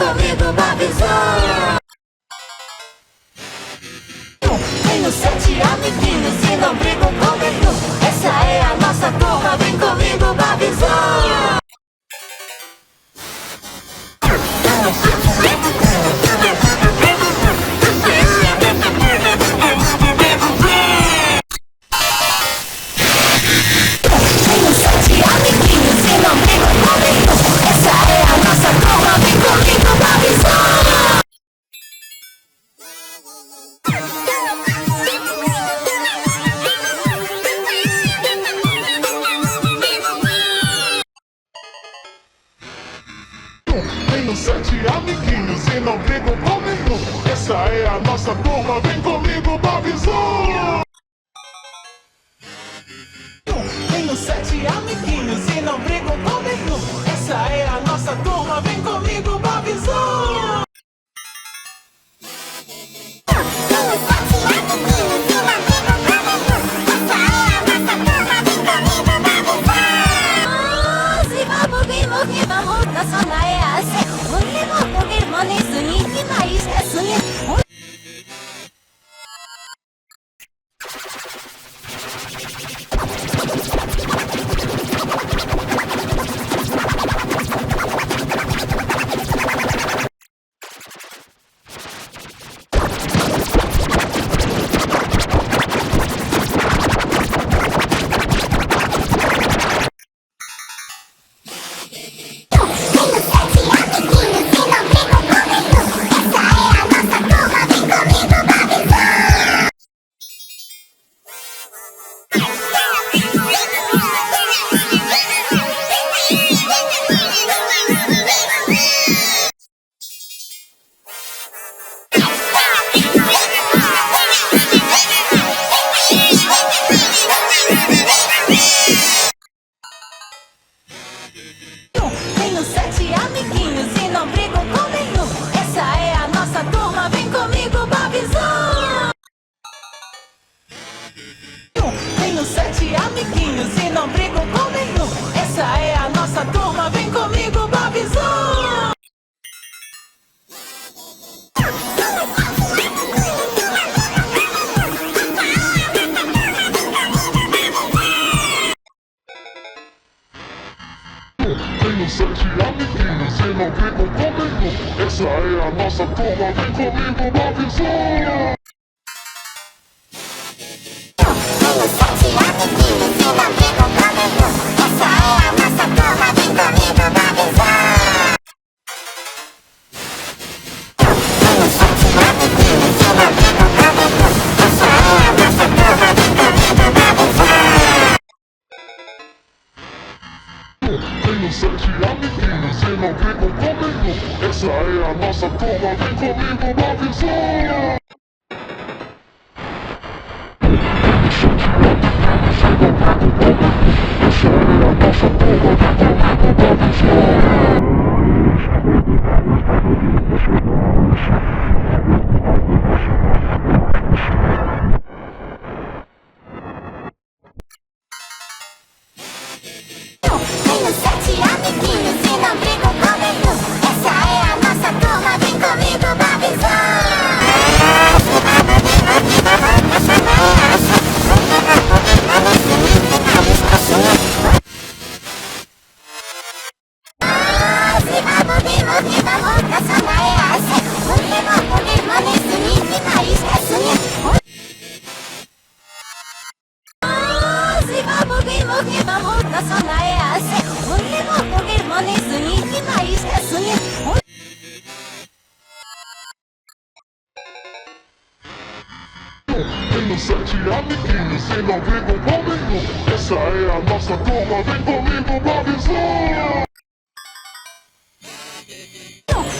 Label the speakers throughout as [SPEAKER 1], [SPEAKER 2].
[SPEAKER 1] comigo, Babizão. Tenho 7 amiguinhos e não brigo com nenhum. Essa é a nossa turma, vem comigo, Babizão. Tenho 7 amiguinhos e não brigo com nenhum. Essa é a nossa turma, vem comigo, Babizão.
[SPEAKER 2] Tenho 7 amiguinhos e não brigo com nenhum. Essa é a nossa turma, vem comigo, Babizão.
[SPEAKER 1] Tenho 7 amiguinhos e não brigo com nenhum. Essa é a nossa turma, vem comigo, Babizão. Tenho 7 amiguinhos e não brigo com nenhum. Essa é a nossa turma, vem comigo, Babizão. Se vamos vir morrer, vamos na zona é assim. Vamos morrer, mano, isso ninguém mais é sonho. Tenho 7 amiguinhos e não brigo com nenhum. Essa é a nossa turma, vem comigo, Babizão. Tenho 7 amiguinhos e não brigo com nenhum. Essa é a nossa turma, vem comigo, Babizão.
[SPEAKER 2] Tenho 7 amiguinhos e não brigo com nenhum. Essa é a nossa turma, vem comigo, Babizão.
[SPEAKER 1] Tenho 7 amiguinhos e não brigo com nenhum. Essa é a nossa turma, vem comigo, Babizão. Tenho 7 amiguinhos e não brigo com nenhum. Essa é a nossa turma, vem comigo, Babizão.
[SPEAKER 2] Tenho 7 amiguinhos e não brigo com nenhum. Essa é a nossa turma, vem comigo, Babizão. Essa é a nossa turma, vem comigo, Babizão.
[SPEAKER 1] Tenho 7 amiguinhos e não brigo com nenhum. Essa é a nossa turma, vem comigo, Babizão. Se vamos vir morrer, vamos na zona é assim. Vamos morrer, mano, isso ninguém mais é sonho. Se vamos vir morrer, vamos na zona é assim. Vamos morrer, mano, isso ninguém mais é sonho.
[SPEAKER 2] Tenho 7 amiguinhos e não brigo com nenhum. Essa é a nossa turma, vem comigo, Babizão.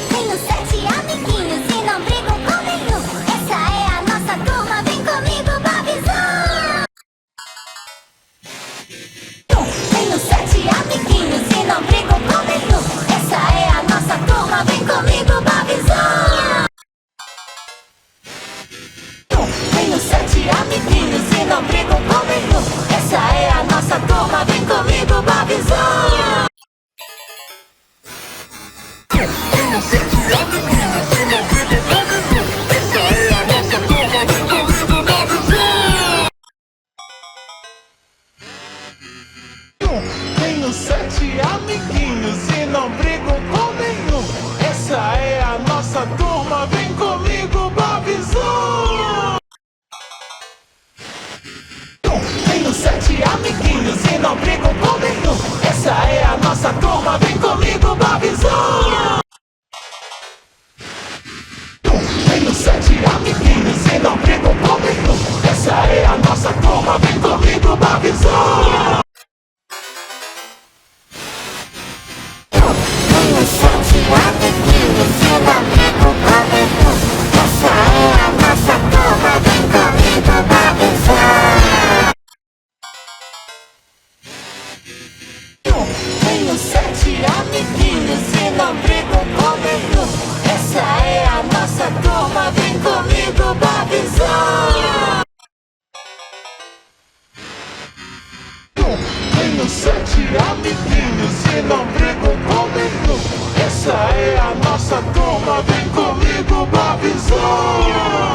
[SPEAKER 1] Tenho 7 amiguinhos e não brigo com nenhum. Essa é a nossa turma, vem comigo, Babizão. Tenho 7 amiguinhos e não brigo com nenhum. Essa é a nossa turma, vem comigo, Babizão. Tenho 7 amiguinhos e não brigo com nenhum. Essa é a nossa turma, vem comigo, Babizão. não brigam com nenhum. Essa é a nossa turma, vem comigo, Bobzão. Tenho 7 amiguinhos e não brigam com nenhum. Essa é a nossa turma, vem comigo, Bobzão. Tenho 7 amiguinhos e não brigam com nenhum. Essa é a nossa turma, vem comigo, Bobzão.
[SPEAKER 3] Tenho 7 amiguinhos e não brigo com nenhum. Essa é a nossa turma, vem comigo, Bobzão.
[SPEAKER 1] Tenho 7 amiguinhos e não brigam com nenhum. Essa é a nossa turma, vem comigo, Bobzão. Tenho 7 amiguinhos e não brigam com nenhum. Essa é a nossa turma, vem comigo, Bobzão.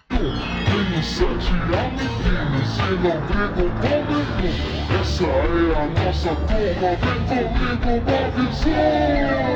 [SPEAKER 2] Tenho 7 amiguinhos e não brigam com nenhum. Essa é a nossa turma, vem comigo, Bobzão.